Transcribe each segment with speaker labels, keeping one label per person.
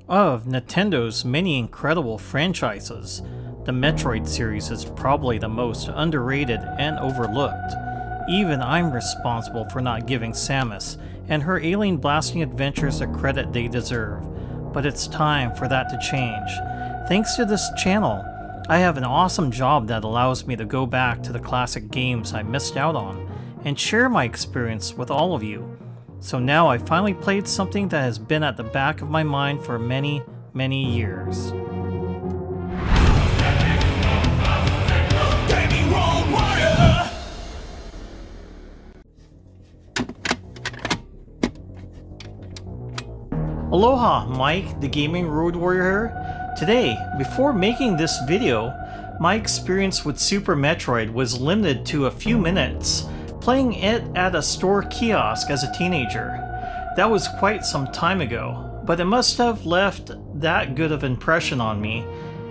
Speaker 1: Of Nintendo's many incredible franchises, the Metroid series is probably the most underrated and overlooked. Even I'm responsible for not giving Samus and her alien blasting adventures the credit they deserve, but it's time for that to change. Thanks to this channel, I have an awesome job that allows me to go back to the classic games I missed out on and share my experience with all of you. So now I finally played something that has been at the back of my mind for many, many years. Aloha, Mike, the Gaming Road Warrior here. Today, before making this video, my experience with Super Metroid was limited to a few minutes, playing it at a store kiosk as a teenager. That was quite some time ago, but it must have left that good of an impression on me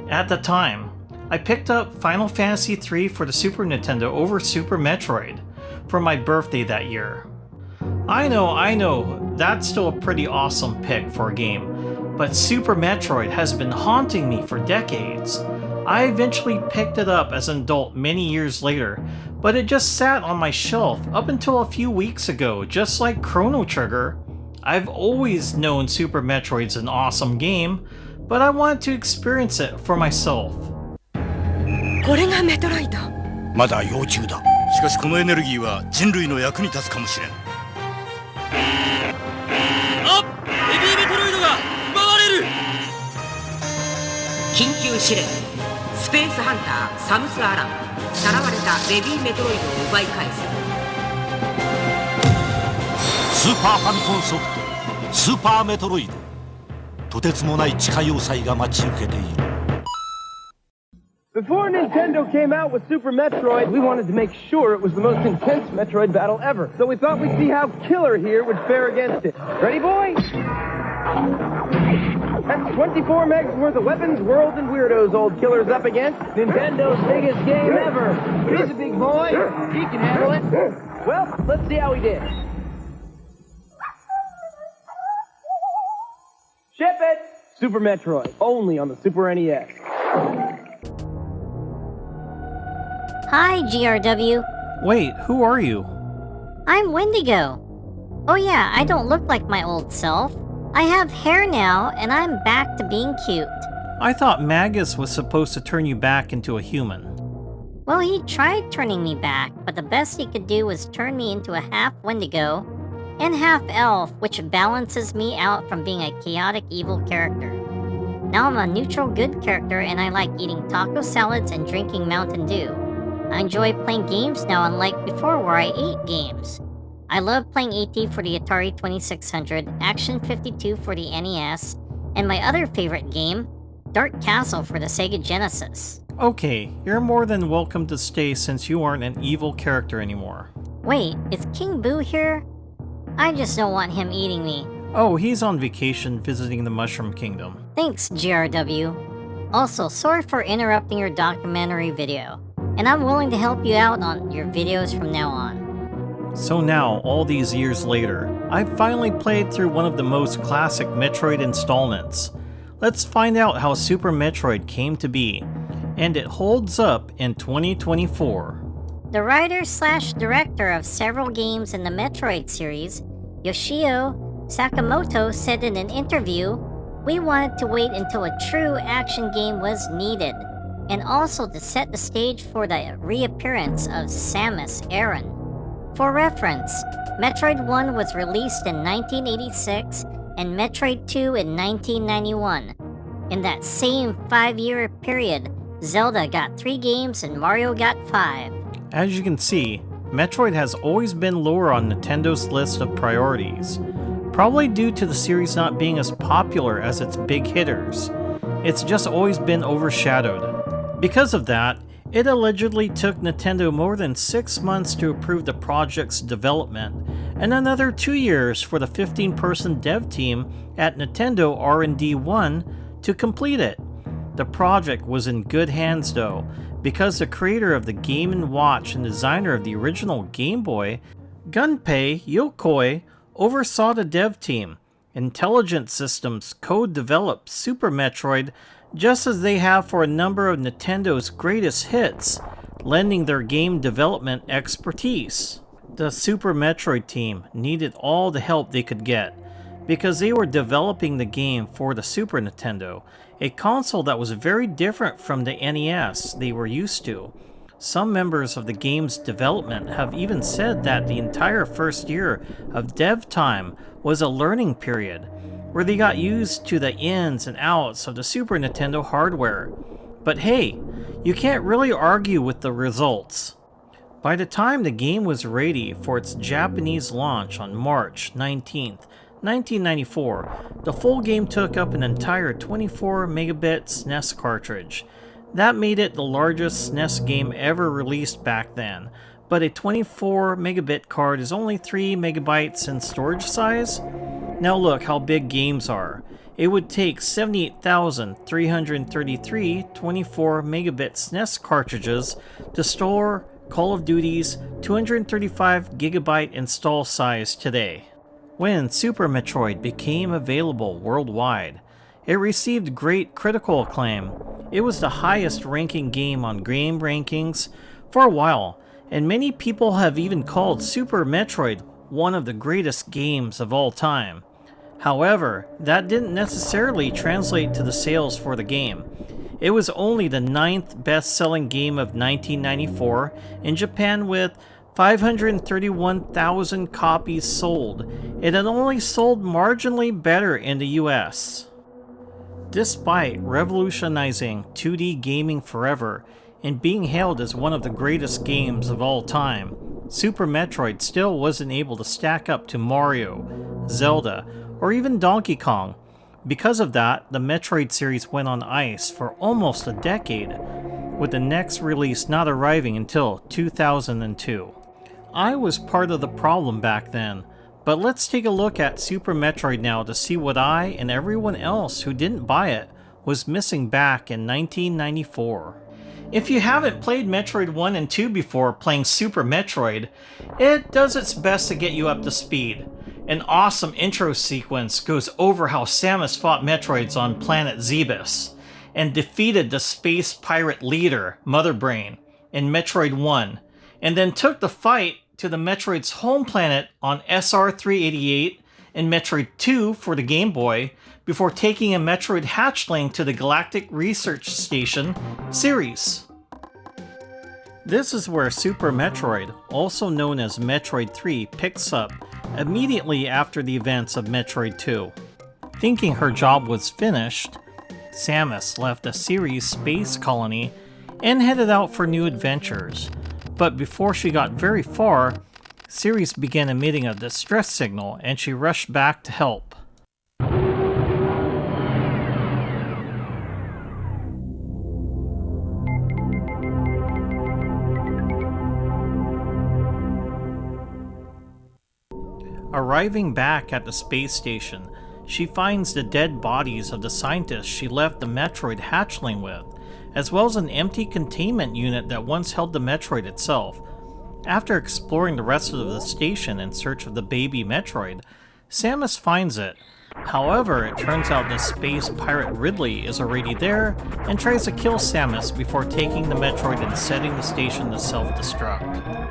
Speaker 1: at the time. I picked up Final Fantasy III for the Super Nintendo over Super Metroid for my birthday that year. I know, that's still a pretty awesome pick for a game, but Super Metroid has been haunting me for decades. I eventually picked it up as an adult many years later, but it just sat on my shelf up until a few weeks ago, just like Chrono Trigger. I've always known Super Metroid's an awesome game, but I wanted to experience it for myself.
Speaker 2: これがメトロイド。
Speaker 3: まだ幼虫だ。しかしこのエネルギーは人類の役に立つかもしれん。あ、ヘビーメトロイドが奪われる。
Speaker 2: 緊急指令。スペースハンターサムス・アラン。さらわれたベビーメトロイドを奪い返す。
Speaker 4: スーパーファミコンソフトスーパーメトロイドとてつもない地下要塞が待ち受けている。
Speaker 5: Before Nintendo came out with Super Metroid, we wanted to make sure it was the most intense Metroid battle ever. So we thought we'd see how Killer here would fare against it. Ready, boys? That's 24 megs worth of weapons, worlds, and weirdos old Killer's up against. Nintendo's biggest game ever. He's a big boy. He can handle it. Well, let's see how he did. Ship it! Super Metroid, only on the Super NES.
Speaker 6: Hi, GRW.
Speaker 1: Wait, who are you?
Speaker 6: I'm Wendigo. Oh yeah, I don't look like my old self. I have hair now, and I'm back to being cute.
Speaker 1: I thought Magus was supposed to turn you back into a human.
Speaker 6: Well, he tried turning me back, but the best he could do was turn me into a half Wendigo and half elf, which balances me out from being a chaotic evil character. Now I'm a neutral good character, and I like eating taco salads and drinking Mountain Dew. I enjoy playing games now, unlike before where I ate games. I love playing AT for the Atari 2600, Action 52 for the NES, and my other favorite game, Dark Castle for the Sega Genesis.
Speaker 1: Okay, you're more than welcome to stay since you aren't an evil character anymore.
Speaker 6: Wait, is King Boo here? I just don't want him eating me.
Speaker 1: Oh, he's on vacation visiting the Mushroom Kingdom.
Speaker 6: Thanks, GRW. Also, sorry for interrupting your documentary video, and I'm willing to help you out on your videos from now on.
Speaker 1: So now, all these years later, I've finally played through one of the most classic Metroid installments. Let's find out how Super Metroid came to be, and it holds up in 2024.
Speaker 6: The writer/director of several games in the Metroid series, Yoshio Sakamoto, said in an interview, "We wanted to wait until a true action game was needed, and also to set the stage for the reappearance of Samus Aran." For reference, Metroid 1 was released in 1986 and Metroid 2 in 1991. In that same 5-year period, Zelda got 3 games and Mario got 5.
Speaker 1: As you can see, Metroid has always been lower on Nintendo's list of priorities, probably due to the series not being as popular as its big hitters. It's just always been overshadowed. Because of that, it allegedly took Nintendo more than 6 months to approve the project's development, and another 2 years for the 15-person dev team at Nintendo R&D 1 to complete it. The project was in good hands though, because the creator of the Game & Watch and designer of the original Game Boy, Gunpei Yokoi, oversaw the dev team, Intelligent Systems co-developed Super Metroid just as they have for a number of Nintendo's greatest hits, lending their game development expertise. The Super Metroid team needed all the help they could get, because they were developing the game for the Super Nintendo, a console that was very different from the NES they were used to. Some members of the game's development have even said that the entire first year of dev time was a learning period, where they got used to the ins and outs of the Super Nintendo hardware. But hey, you can't really argue with the results. By the time the game was ready for its Japanese launch on March 19th, 1994, the full game took up an entire 24 megabit SNES cartridge. That made it the largest SNES game ever released back then, but a 24 megabit card is only 3 megabytes in storage size? Now look how big games are. It would take 78,333 24 megabit SNES cartridges to store Call of Duty's 235 gigabyte install size today. When Super Metroid became available worldwide, it received great critical acclaim. It was the highest ranking game on game rankings for a while, and many people have even called Super Metroid one of the greatest games of all time. However, that didn't necessarily translate to the sales for the game. It was only the 9th best-selling game of 1994 in Japan with 531,000 copies sold. It had only sold marginally better in the US. Despite revolutionizing 2D gaming forever and being hailed as one of the greatest games of all time, Super Metroid still wasn't able to stack up to Mario, Zelda, or even Donkey Kong. Because of that, the Metroid series went on ice for almost a decade, with the next release not arriving until 2002. I was part of the problem back then, but let's take a look at Super Metroid now to see what I and everyone else who didn't buy it was missing back in 1994. If you haven't played Metroid 1 and 2 before playing Super Metroid, it does its best to get you up to speed. An awesome intro sequence goes over how Samus fought Metroids on planet Zebes, and defeated the space pirate leader, Mother Brain, in Metroid 1, and then took the fight to the Metroid's home planet on SR-388 in Metroid 2 for the Game Boy, before taking a Metroid hatchling to the Galactic Research Station, Ceres. This is where Super Metroid, also known as Metroid 3, picks up, immediately after the events of Metroid 2. Thinking her job was finished, Samus left the Ceres space colony and headed out for new adventures. But before she got very far, Ceres began emitting a distress signal and she rushed back to help. Arriving back at the space station, she finds the dead bodies of the scientists she left the Metroid hatchling with, as well as an empty containment unit that once held the Metroid itself. After exploring the rest of the station in search of the baby Metroid, Samus finds it. However, it turns out the space pirate Ridley is already there and tries to kill Samus before taking the Metroid and setting the station to self-destruct.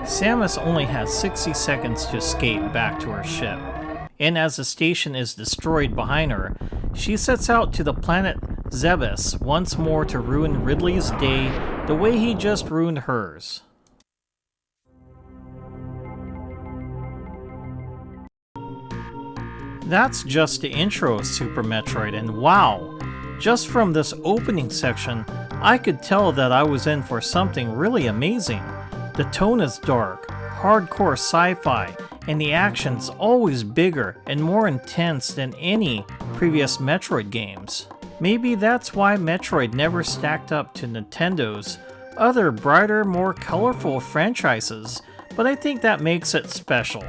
Speaker 1: Samus only has 60 seconds to escape back to her ship, and as the station is destroyed behind her, she sets out to the planet Zebes once more to ruin Ridley's day the way he just ruined hers. That's just the intro of Super Metroid, and wow! Just from this opening section, I could tell that I was in for something really amazing. The tone is dark, hardcore sci-fi, and the action's always bigger and more intense than any previous Metroid games. Maybe that's why Metroid never stacked up to Nintendo's other brighter, more colorful franchises, but I think that makes it special.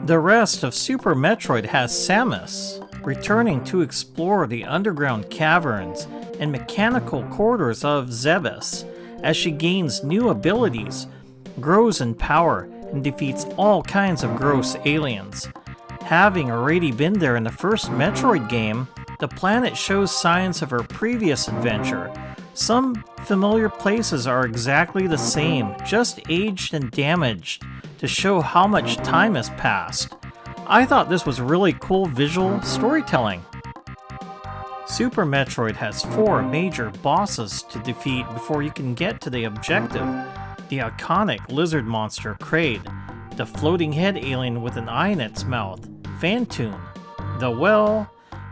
Speaker 1: The rest of Super Metroid has Samus returning to explore the underground caverns and mechanical corridors of Zebes as she gains new abilities, grows in power, and defeats all kinds of gross aliens. Having already been there in the first Metroid game, the planet shows signs of her previous adventure. Some familiar places are exactly the same, just aged and damaged, to show how much time has passed. I thought this was really cool visual storytelling. Super Metroid has 4 major bosses to defeat before you can get to the objective. The iconic lizard monster Kraid, the floating head alien with an eye in its mouth, Phantoon,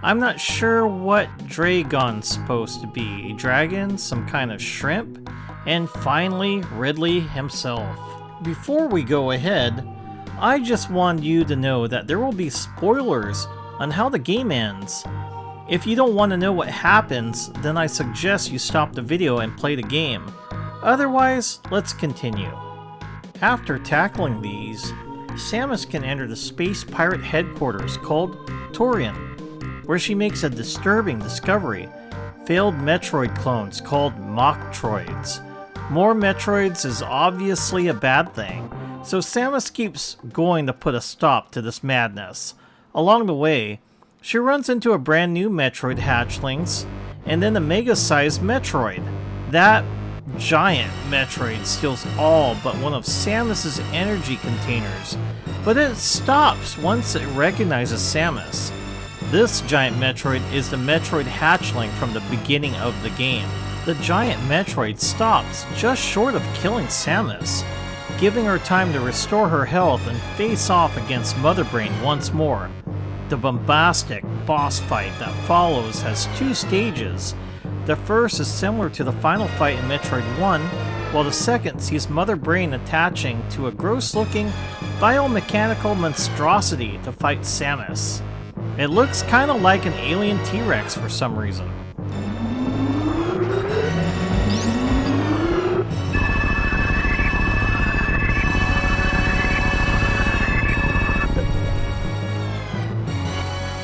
Speaker 1: I'm not sure what Dragon's supposed to be, a dragon, some kind of shrimp, and finally Ridley himself. Before we go ahead, I just want you to know that there will be spoilers on how the game ends. If you don't want to know what happens, then I suggest you stop the video and play the game. Otherwise, let's continue. After tackling these, Samus can enter the space pirate headquarters called Torian, where she makes a disturbing discovery: failed Metroid clones called Mocktroids. More Metroids is obviously a bad thing, so Samus keeps going to put a stop to this madness. Along the way, she runs into a brand new Metroid hatchlings, and then a mega-sized Metroid. That giant Metroid steals all but one of Samus's energy containers, but it stops once it recognizes Samus. This giant Metroid is the Metroid hatchling from the beginning of the game. The giant Metroid stops just short of killing Samus, giving her time to restore her health and face off against Mother Brain once more. The bombastic boss fight that follows has 2 stages. The first is similar to the final fight in Metroid 1, while the second sees Mother Brain attaching to a gross-looking biomechanical monstrosity to fight Samus. It looks kinda like an alien T-Rex for some reason.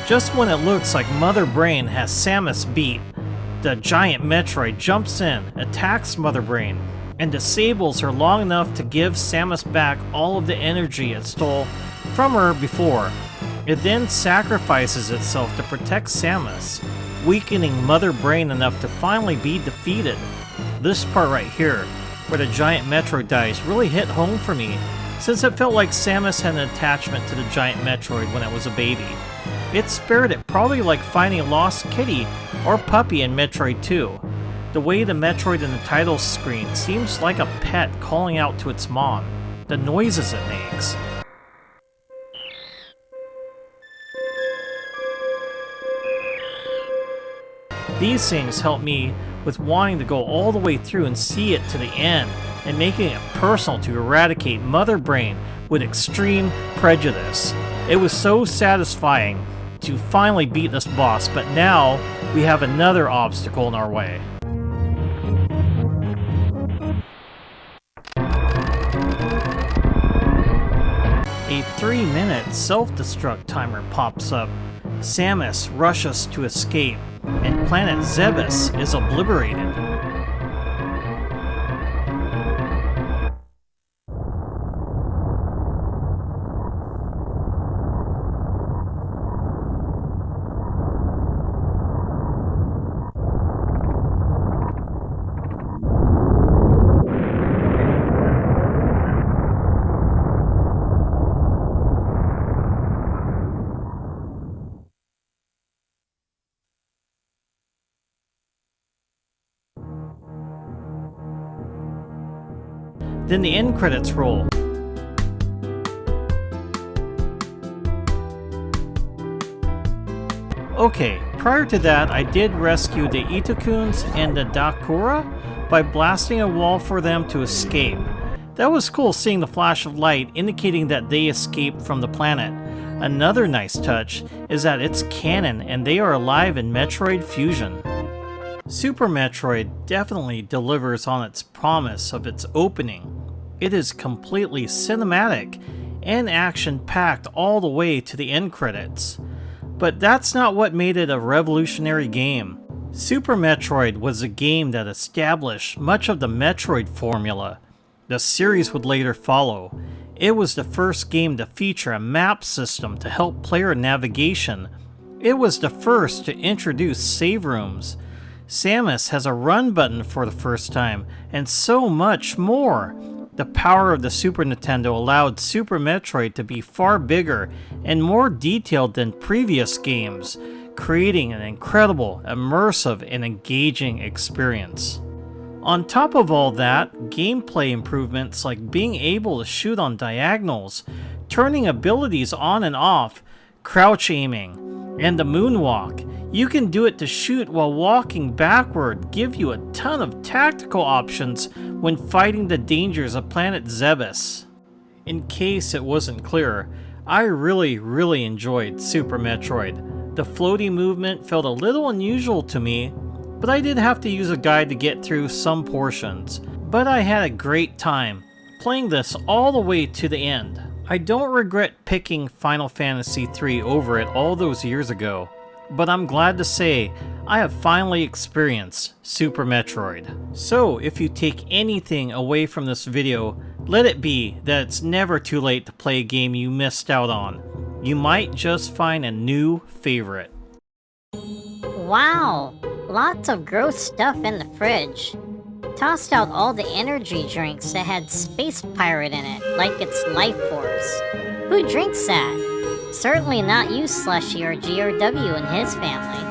Speaker 1: Just when it looks like Mother Brain has Samus beat, the giant Metroid jumps in, attacks Mother Brain, and disables her long enough to give Samus back all of the energy it stole from her before. It then sacrifices itself to protect Samus, weakening Mother Brain enough to finally be defeated. This part right here, where the giant Metroid dies, really hit home for me, since it felt like Samus had an attachment to the giant Metroid when it was a baby. It spared it, probably like finding a lost kitty or puppy in Metroid 2. The way the Metroid in the title screen seems like a pet calling out to its mom, the noises it makes. These things help me with wanting to go all the way through and see it to the end, and making it personal to eradicate Mother Brain with extreme prejudice. It was so satisfying to finally beat this boss, but now we have another obstacle in our way. A 3-minute self-destruct timer pops up. Samus rushes to escape, and planet Zebes is obliterated. Then the end credits roll. Okay, prior to that I did rescue the Itokuns and the Dakura by blasting a wall for them to escape. That was cool seeing the flash of light indicating that they escaped from the planet. Another nice touch is that it's canon and they are alive in Metroid Fusion. Super Metroid definitely delivers on its promise of its opening. It is completely cinematic and action-packed all the way to the end credits. But that's not what made it a revolutionary game. Super Metroid was a game that established much of the Metroid formula. The series would later follow. It was the first game to feature a map system to help player navigation. It was the first to introduce save rooms. Samus has a run button for the first time, and so much more. The power of the Super Nintendo allowed Super Metroid to be far bigger and more detailed than previous games, creating an incredible, immersive, and engaging experience. On top of all that, gameplay improvements like being able to shoot on diagonals, turning abilities on and off, crouch aiming, and the moonwalk. You can do it to shoot while walking backward, give you a ton of tactical options when fighting the dangers of planet Zebes. In case it wasn't clear, I really enjoyed Super Metroid. The floaty movement felt a little unusual to me, but I did have to use a guide to get through some portions. But I had a great time playing this all the way to the end. I don't regret picking Final Fantasy III over it all those years ago, but I'm glad to say I have finally experienced Super Metroid. So if you take anything away from this video, let it be that it's never too late to play a game you missed out on. You might just find a new favorite.
Speaker 6: Wow, lots of gross stuff in the fridge. Tossed out all the energy drinks that had Space Pirate in it, like it's life force. Who drinks that? Certainly not you, Slushy or GRW and his family.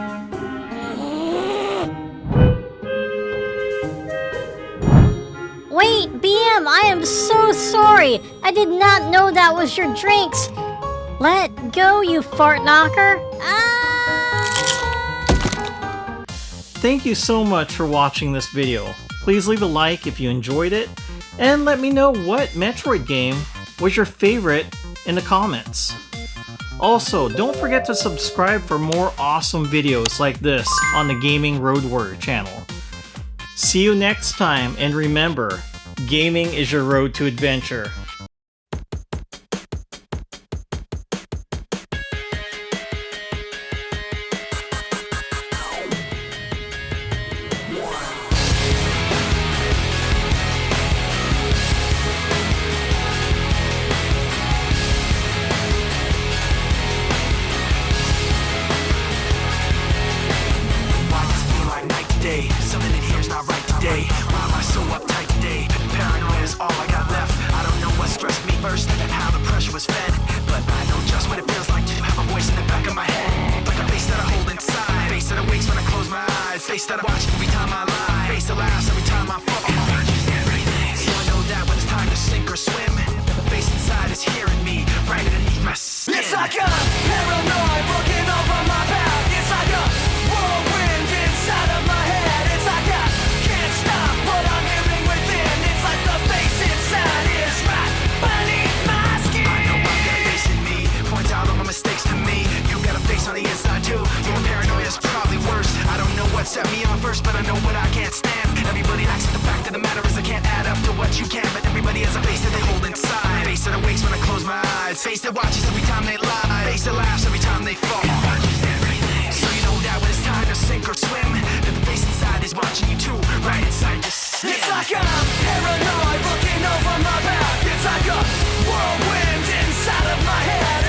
Speaker 6: Wait, BM, I am so sorry! I did not know that was your drinks! Let go, you fart knocker! Ah!
Speaker 1: Thank you so much for watching this video. Please leave a like if you enjoyed it, and let me know what Metroid game was your favorite in the comments. Also, don't forget to subscribe for more awesome videos like this on the Gaming Road Warrior channel. See you next time, and remember, gaming is your road to adventure.
Speaker 7: Something in here's not right today. Why am I so uptight today? Paranoia is all I got left. I don't know what stressed me first, how the pressure was fed, but I know just what it feels like to have a voice in the back of my head, like a face that I hold inside, face that awakes when I close my eyes, face that I watch every time I lie, face that laughs every time I fall. So I know that when it's time to sink or swim, the face inside is hearing me right underneath my skin. It's like a paranoid looking over my back. It's like a whirlwind inside of my head. It's like I can't stop what I'm hearing within. It's like the face inside is right beneath my skin. I know I've got a face in me, points out all my mistakes to me. You got a face on the inside too. Your paranoia is probably worse. I don't know what set me on first, but I know what I can't stand. Everybody acts, the fact of the matter is I can't add up to what you can. But everybody has a face that they hold inside, face that awakes when I close my eyes, face that watches every time they lie, face that laughs every time they fall. So you know that when it's time to sink or swim, that the face inside is watching you too, right inside your skin. It's like I'm paranoid looking over my back. It's like a whirlwind inside of my head.